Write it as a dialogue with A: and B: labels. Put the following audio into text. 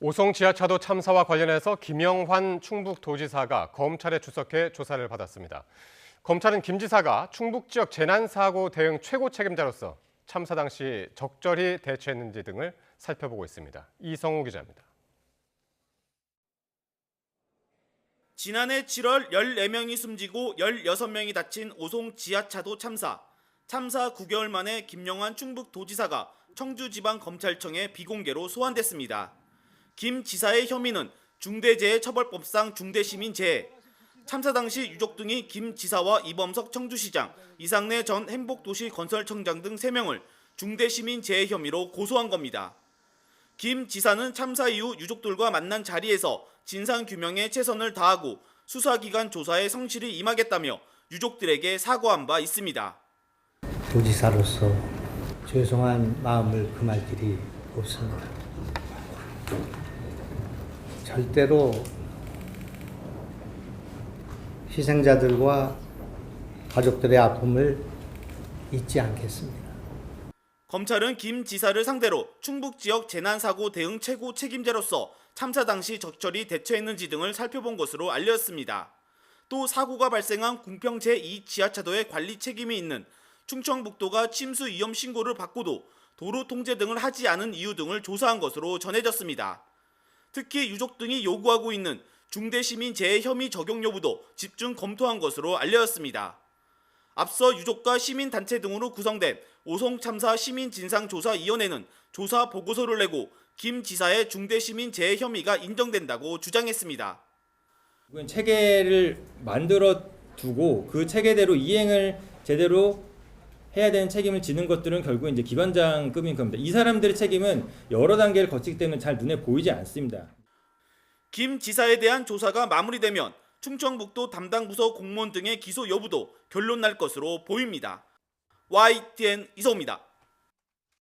A: 오송 지하차도 참사와 관련해서 김영환 충북도지사가 검찰에 출석해 조사를 받았습니다. 검찰은 김 지사가 충북 지역 재난사고 대응 최고 책임자로서 참사 당시 적절히 대처했는지 등을 살펴보고 있습니다. 이성우 기자입니다.
B: 지난해 7월 14명이 숨지고 16명이 다친 오송 지하차도 참사. 참사 9개월 만에 김영환 충북도지사가 청주지방검찰청에 비공개로 소환됐습니다. 김 지사의 혐의는 중대재해처벌법상 중대시민재해, 참사 당시 유족 등이 김 지사와 이범석 청주시장, 이상래 전 행복도시건설청장 등 3명을 중대시민재해 혐의로 고소한 겁니다. 김 지사는 참사 이후 유족들과 만난 자리에서 진상규명에 최선을 다하고 수사기관 조사에 성실히 임하겠다며 유족들에게 사과한 바 있습니다.
C: 도지사로서 죄송한 마음을 금할 길이 없습니다. 절대로 희생자들과 가족들의 아픔을 잊지 않겠습니다.
B: 검찰은 김 지사를 상대로 충북 지역 재난사고 대응 최고 책임자로서 참사 당시 적절히 대처했는지 등을 살펴본 것으로 알렸습니다. 또 사고가 발생한 궁평 제2 지하차도의 관리 책임이 있는 충청북도가 침수 위험 신고를 받고도 도로 통제 등을 하지 않은 이유 등을 조사한 것으로 전해졌습니다. 특히 유족 등이 요구하고 있는 중대시민재해 혐의 적용 여부도 집중 검토한 것으로 알려졌습니다. 앞서 유족과 시민단체 등으로 구성된 오송참사 시민진상조사위원회는 조사 보고서를 내고 김 지사의 중대시민재해 혐의가 인정된다고 주장했습니다.
D: 체계를 만들어 두고 그 체계대로 이행을 제대로 해야 되는 책임을 지는 것들은 결국 이제 기관장급인 겁니다. 이 사람들의 책임은 여러 단계를 거치기 때문에 잘 눈에 보이지 않습니다.
B: 김 지사에 대한 조사가 마무리되면 충청북도 담당 부서 공무원 등의 기소 여부도 결론 날 것으로 보입니다. YTN 이성우입니다.